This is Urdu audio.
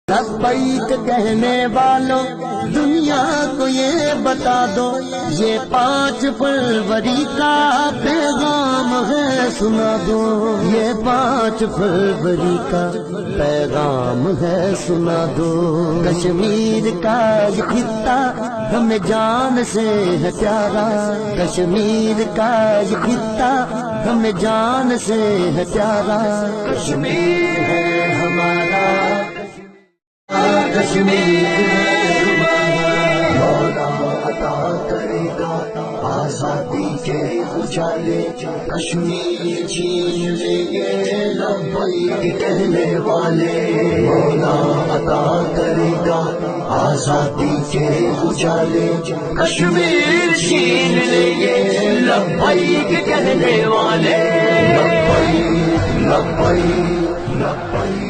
لبیک کہنے والوں دنیا کو یہ بتا دو، یہ 5 فروری کا پیغام ہے سنا دو، یہ 5 فروری کا پیغام ہے سنا دو۔ کشمیر کا یہ خطہ ہمیں جان سے ہے پیارا، کشمیر کا یہ خطہ ہمیں جان سے ہے پیارا۔ کشمیر ہے ہمارا، کشمیر ہے ہمارا، مولا عطا کرے گا آزادی کے اجالے، کشمیر چھین لیں گے لبیک کہنے والے، مولا عطا کرے گا آزادی کے اجالے، کشمیر چھین لیں گے لبیک کہنے والے، لبیک لبیک لبیک۔